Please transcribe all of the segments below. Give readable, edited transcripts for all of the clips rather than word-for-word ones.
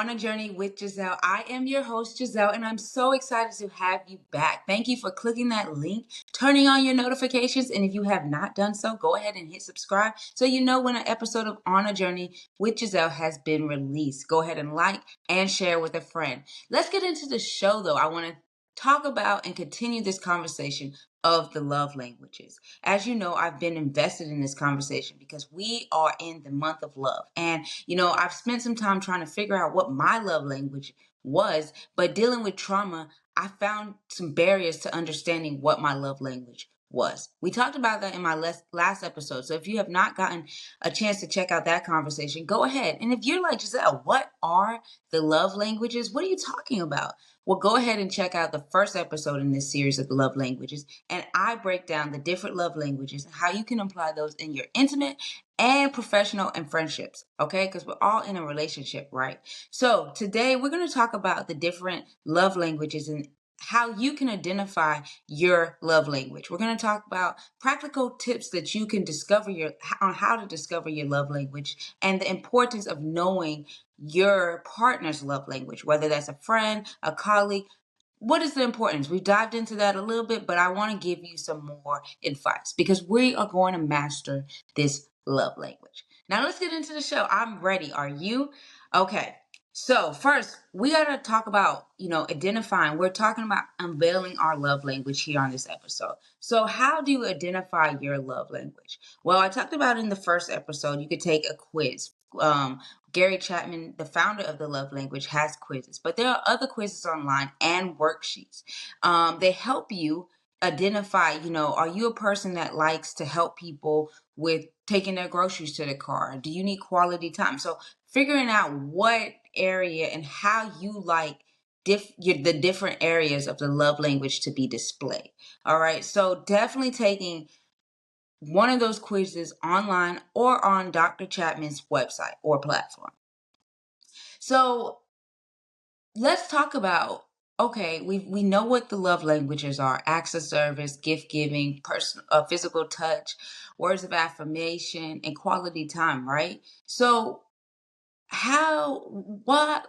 On a Journey with Giselle. I am your host, Giselle, and I'm so excited to have you back. Thank you for clicking that link, turning on your notifications, and if you have not done so, go ahead and hit subscribe so you know when an episode of On a Journey with Giselle has been released. Go ahead and like and share with a friend. Let's get into the show, though. I want to talk about and continue this conversation of the love languages. As you know, I've been invested in this conversation because we are in the month of love. And, I've spent some time trying to figure out what my love language was, but dealing with trauma, I found some barriers to understanding what my love language was. We talked about that in my last episode. So if you have not gotten a chance to check out that conversation, go ahead. And if you're like, Giselle, what are the love languages? What are you talking about? Well, go ahead and check out the first episode in this series of love languages. And I break down the different love languages and how you can apply those in your intimate and professional and friendships. Okay. Because we're all in a relationship, right? So today we're going to talk about the different love languages and how you can identify your love language. We're going to talk about practical tips that you can discover on how to discover your love language and the importance of knowing your partner's love language, whether that's a friend, a colleague. What is the importance? We've dived into that a little bit, but I want to give you some more advice because we are going to master this love language. Now let's get into the show. I'm ready. Are you? Okay. So first, we got to talk about, identifying. We're talking about unveiling our love language here on this episode. So how do you identify your love language? Well, I talked about in the first episode, you could take a quiz. Gary Chapman, the founder of the love language, has quizzes, but there are other quizzes online and worksheets. They help you identify, are you a person that likes to help people with taking their groceries to the car? Do you need quality time? So figuring out what area and how you like the different areas of the love language to be displayed. All right. So definitely taking one of those quizzes online or on Dr. Chapman's website or platform. So let's talk about, okay, we know what the love languages are: acts of service, gift giving, personal, physical touch, words of affirmation, and quality time, right? So what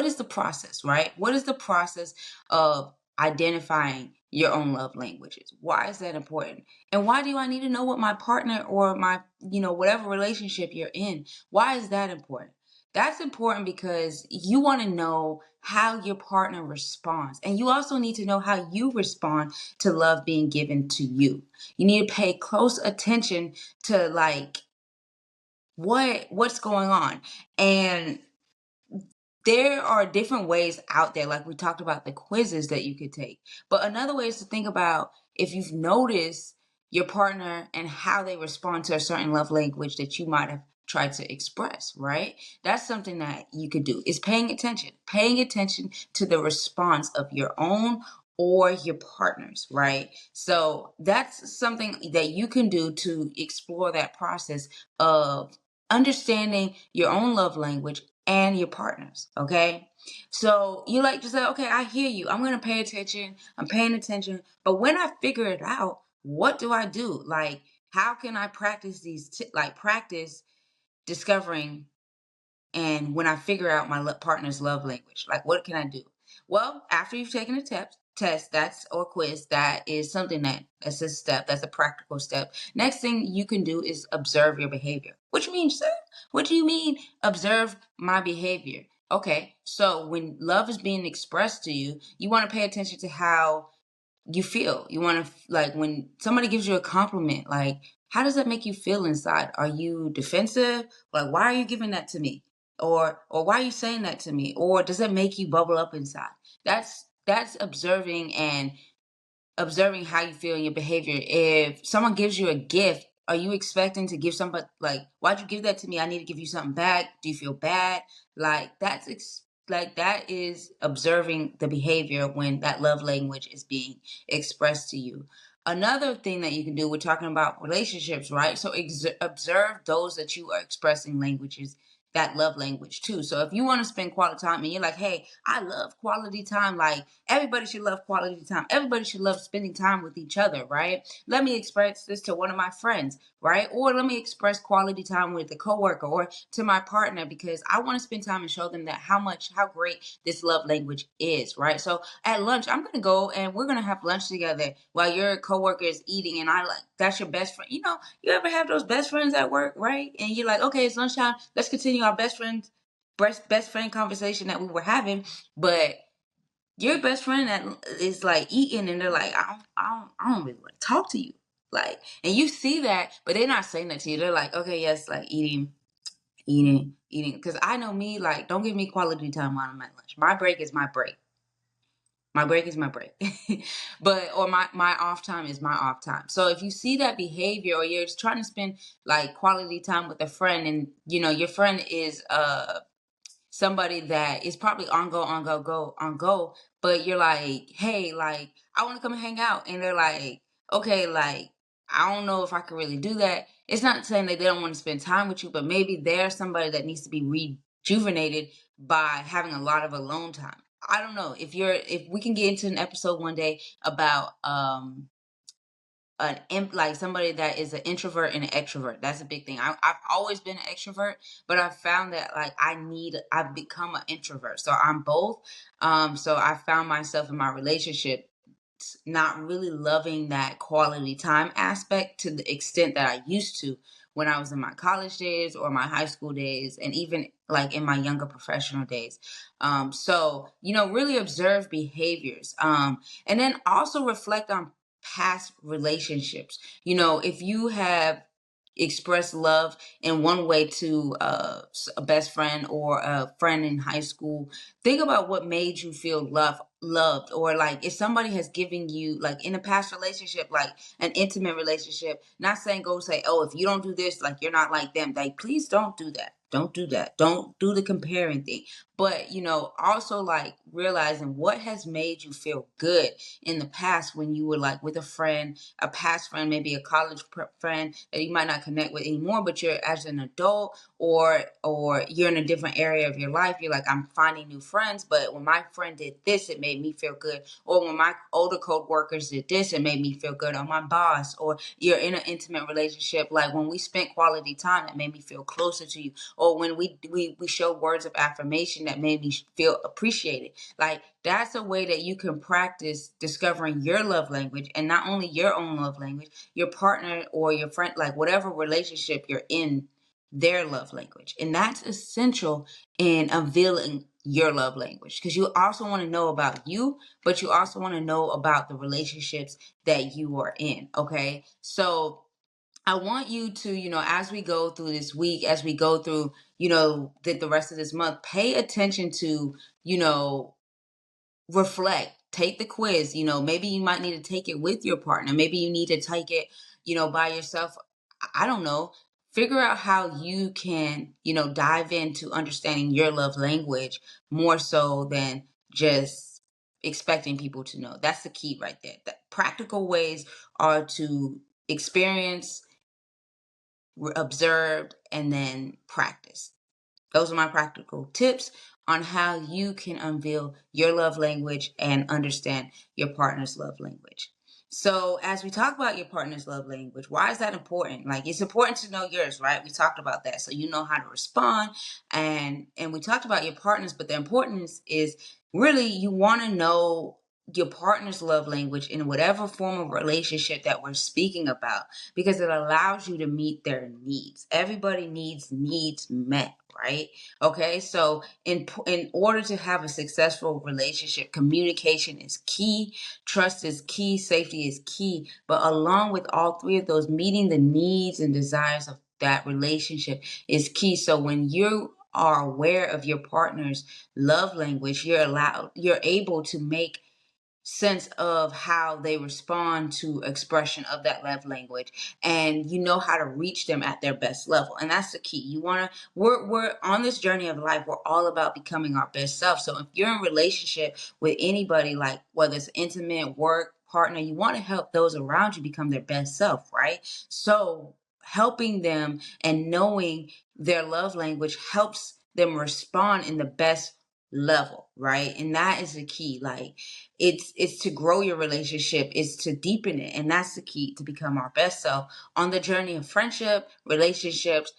is the process, right? What is the process of identifying your own love languages? Why is that important? And why do I need to know what my partner or my, whatever relationship you're in, why is that important? That's important because you want to know how your partner responds. And you also need to know how you respond to love being given to you. You need to pay close attention to what's going on. And there are different ways out there, like we talked about the quizzes that you could take. But another way is to think about if you've noticed your partner and how they respond to a certain love language that you might have tried to express, right? That's something that you could do, is paying attention to the response of your own or your partner's, right? So that's something that you can do to explore that process of understanding your own love language and your partners. Okay. So you like to say, okay, I hear you. I'm going to pay attention. I'm paying attention. But when I figure it out, what do I do? Like, how can I practice practice discovering? And when I figure out my partner's love language, like, what can I do? Well, after you've taken a test, that's or quiz, that is something that's a step. That's a practical step. Next thing you can do is observe your behavior. What you mean, sir? What do you mean, observe my behavior? Okay, so when love is being expressed to you, you want to pay attention to how you feel. You want to, like, when somebody gives you a compliment, like, how does that make you feel inside? Are you defensive? Like, why are you giving that to me? Or why are you saying that to me? Or does that make you bubble up inside? That's observing how you feel in your behavior. If someone gives you a gift, are you expecting to give somebody, like, why'd you give that to me? I need to give you something back. Do you feel bad? Like, that is observing the behavior when that love language is being expressed to you. Another thing that you can do, we're talking about relationships, right? So observe those that you are expressing that love language too. So if you want to spend quality time and you're like, hey, I love quality time, like everybody should love quality time. Everybody should love spending time with each other, right? Let me express this to one of my friends, right? Or let me express quality time with a coworker or to my partner, because I want to spend time and show them that how great this love language is, right? So at lunch, I'm gonna go and we're gonna have lunch together while your coworker is eating, and I like that's your best friend. You ever have those best friends at work, right? And you're like, okay, it's lunchtime. Let's continue our best friend conversation that we were having. But your best friend that is like eating, and they're like, I don't really want to talk to you. Like, and you see that, but they're not saying that to you. They're like, okay, yes, like eating. Because I know me, like, don't give me quality time while I'm at lunch. My break is my break. My break is my break. But or my off time is my off time. So if you see that behavior, or you're just trying to spend like quality time with a friend, and your friend is somebody that is probably on go, but you're like, hey, like, I want to come and hang out. And they're like, okay, like, I don't know if I can really do that. It's not saying that they don't want to spend time with you, but maybe they're somebody that needs to be rejuvenated by having a lot of alone time. I don't know if we can get into an episode one day about like somebody that is an introvert and an extrovert. That's a big thing. I've always been an extrovert, but I've found that like I've become an introvert. So I'm both. So I found myself in my relationship not really loving that quality time aspect to the extent that I used to when I was in my college days or my high school days, and even like in my younger professional days. So, really observe behaviors. And then also reflect on past relationships. If you have expressed love in one way to a best friend or a friend in high school, think about what made you feel loved, or like if somebody has given you, like in a past relationship, like an intimate relationship, not saying go say, oh, if you don't do this, like you're not like them. Like, please don't do that. Don't do that. Don't do the comparing thing. But also like realizing what has made you feel good in the past when you were like with a friend, a past friend, maybe a college friend that you might not connect with anymore, but you're as an adult, or you're in a different area of your life. You're like, I'm finding new friends, but when my friend did this, it made me feel good. Or when my older co-workers did this, it made me feel good. Or my boss, or you're in an intimate relationship, like when we spent quality time, that made me feel closer to you. Or when we showed words of affirmation that made me feel appreciated. Like, that's a way that you can practice discovering your love language, and not only your own love language, your partner or your friend, like whatever relationship you're in, their love language. And that's essential in unveiling your love language, because you also want to know about you, but you also want to know about the relationships that you are in. Okay. So I want you to, as we go through this week, as we go through, the rest of this month, pay attention to, you know, reflect, take the quiz. Maybe you might need to take it with your partner. Maybe you need to take it, by yourself. I don't know. Figure out how you can, dive into understanding your love language more so than just expecting people to know. That's the key right there. The practical ways are to experience, observe, and then practice. Those are my practical tips on how you can unveil your love language and understand your partner's love language. So, as we talk about your partner's love language, why is that important? Like, it's important to know yours, right? We talked about that, so you know how to respond, and we talked about your partner's, but the importance is really you want to know your partner's love language in whatever form of relationship that we're speaking about, because it allows you to meet their needs. Everybody needs met, right? Okay, so in order to have a successful relationship, communication is key, trust is key, safety is key. But along with all three of those, meeting the needs and desires of that relationship is key. So when you are aware of your partner's love language, you're able to make sense of how they respond to expression of that love language, and you know how to reach them at their best level. And that's the key. We're on this journey of life. We're all about becoming our best self. So if you're in relationship with anybody, like whether it's intimate, work, partner, you want to help those around you become their best self, right? So helping them and knowing their love language helps them respond in the best level, right? And that is the key. Like it's to grow your relationship, it's to deepen it, and that's the key to become our best self on the journey of friendship, relationships,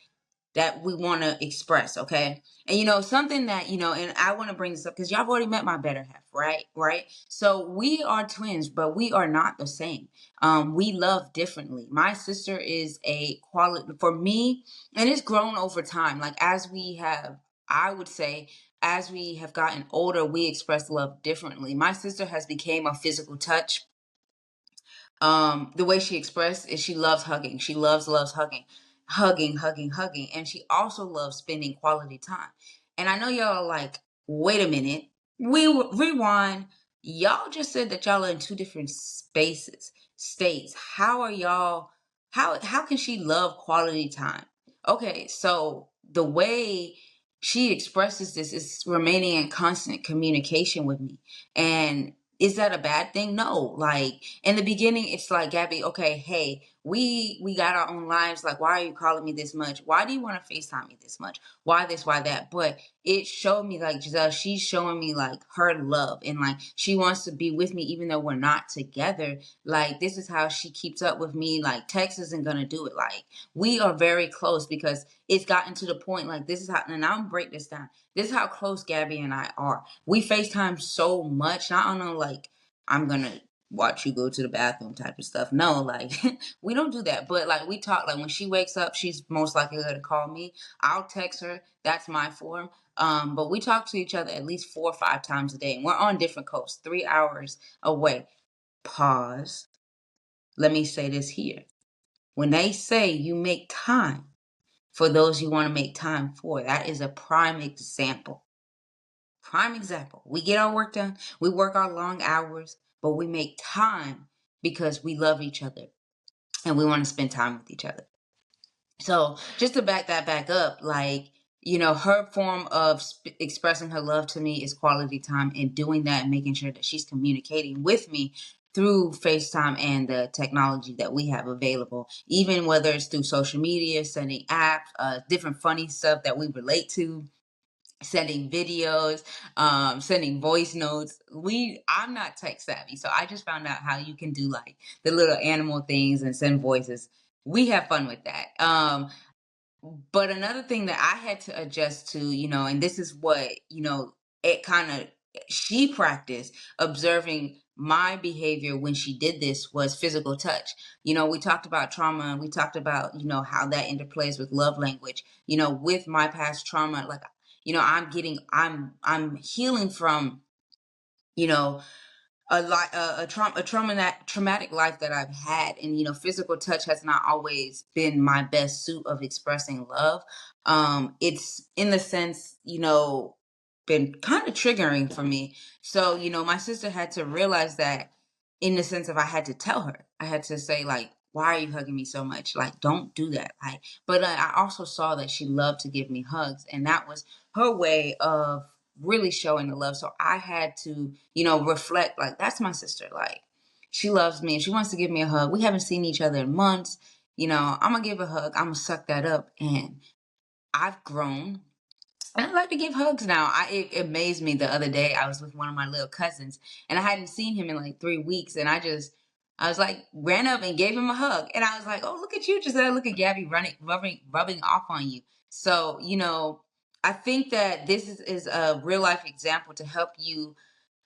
that we want to express, okay? And something that, and I want to bring this up because y'all have already met my better half, right? Right? So we are twins, but we are not the same. We love differently. My sister is a quality for me, and it's grown over time. Like as we have, I would say, as we have gotten older, we express love differently. My sister has become a physical touch. The way she expressed is she loves hugging. She loves hugging, and she also loves spending quality time. And I know y'all are like, wait a minute, we rewind. Y'all just said that y'all are in two different states. How are y'all? How can she love quality time? Okay, so the way she expresses this is remaining in constant communication with me, and is that a bad thing? No. Like in the beginning, it's like, Gabby, okay, hey, we got our own lives. Like, why are you calling me this much? Why do you want to FaceTime me this much? Why this? Why that? But it showed me, like, Giselle, she's showing me like her love, and like she wants to be with me even though we're not together. Like this is how she keeps up with me. Like text isn't gonna do it. Like we are very close because it's gotten to the point, like this is how, and I'm gonna break this down. This is how close Gabby and I are. We FaceTime so much, not on a like, I'm gonna watch you go to the bathroom type of stuff. No, like we don't do that. But like we talk, like when she wakes up, she's most likely gonna call me. I'll text her. That's my form. But we talk to each other at least 4 or 5 times a day. And we're on different coasts, 3 hours away. Pause. Let me say this here. When they say you make time for those you want to make time for, that is a prime example. Prime example. We get our work done. We work our long hours, but we make time because we love each other and we want to spend time with each other. So just to back that back up, like, her form of expressing her love to me is quality time, and doing that and making sure that she's communicating with me through FaceTime and the technology that we have available, even whether it's through social media, sending apps, different funny stuff that we relate to, sending videos, sending voice notes. I'm not tech savvy, so I just found out how you can do like the little animal things and send voices. We have fun with that. But another thing that I had to adjust to, and this is what, it kind of, she practiced observing my behavior when she did this, was physical touch. We talked about trauma, and we talked about, how that interplays with love language. With my past trauma, like, I'm healing from, you know, traumatic life that I've had, and physical touch has not always been my best suit of expressing love. It's in the sense, been kind of triggering for me. So my sister had to realize that, in the sense of, I had to tell her, I had to say, like, why are you hugging me so much? Like, don't do that. Like, but I also saw that she loved to give me hugs, and that was her way of really showing the love. So I had to, reflect, like, that's my sister. Like, she loves me and she wants to give me a hug. We haven't seen each other in months. I'm gonna give a hug. I'm gonna suck that up. And I've grown. And I like to give hugs now. It amazed me the other day. I was with one of my little cousins, and I hadn't seen him in like 3 weeks. And I was like, ran up and gave him a hug. And I was like, oh, look at you, Giselle. Look at Gabby rubbing off on you. So, I think that this is a real life example to help you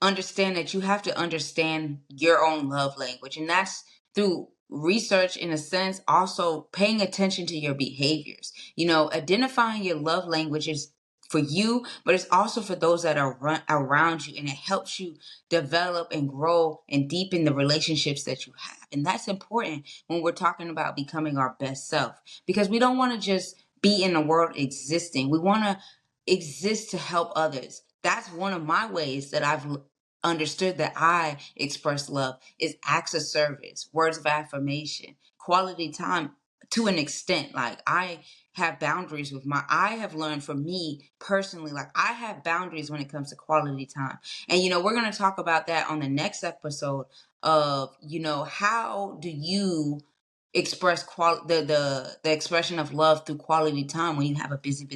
understand that you have to understand your own love language. And that's through research, in a sense, also paying attention to your behaviors. Identifying your love languages for you, but it's also for those that are around you, and it helps you develop and grow and deepen the relationships that you have. And that's important when we're talking about becoming our best self, because we don't want to just be in the world existing. We want to exist to help others. That's one of my ways that I've understood that I express love, is acts of service, words of affirmation, quality time, to an extent. Like, I have boundaries I have learned, for me personally, like, I have boundaries when it comes to quality time. And we're going to talk about that on the next episode of, how do you express the expression of love through quality time when you have a busy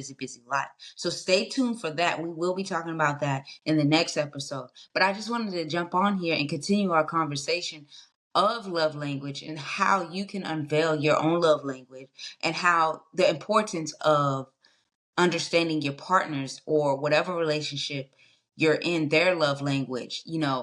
life. So stay tuned for that. We will be talking about that in the next episode. But I just wanted to jump on here and continue our conversation of love language and how you can unveil your own love language, and how the importance of understanding your partners or whatever relationship you're in, their love language,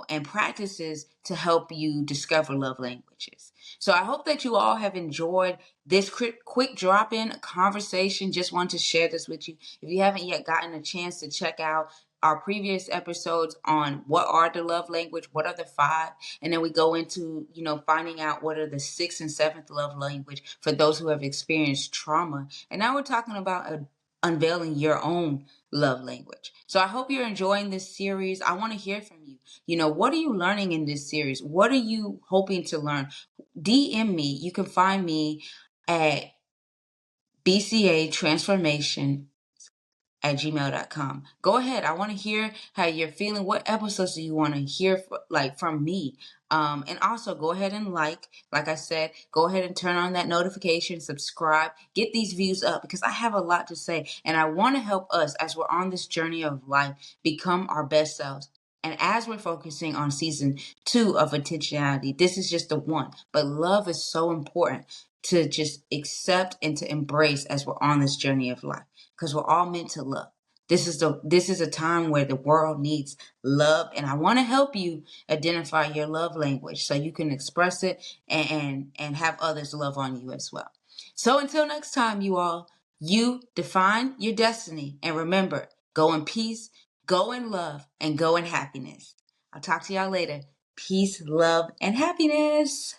and practices to help you discover love languages. So I hope that you all have enjoyed this quick drop in conversation. Just want to share this with you. If you haven't yet gotten a chance to check out our previous episodes on what are the love language, what are the five, and then we go into, finding out what are the sixth and seventh love language for those who have experienced trauma. And now we're talking about unveiling your own love language. So I hope you're enjoying this series. I want to hear from you. What are you learning in this series? What are you hoping to learn? DM me. You can find me at BCA Transformation at gmail.com. Go ahead. I want to hear how you're feeling. What episodes do you want to hear from me? And also go ahead and like I said, go ahead and turn on that notification, subscribe, get these views up, because I have a lot to say and I want to help us as we're on this journey of life become our best selves. And as we're focusing on season 2 of intentionality, this is just the one, but love is so important to just accept and to embrace as we're on this journey of life, because we're all meant to love. This is a time where the world needs love, and I want to help you identify your love language so you can express it and have others love on you as well. So until next time, you all, you define your destiny, and remember, go in peace, go in love, and go in happiness. I'll talk to y'all later. Peace, love, and happiness.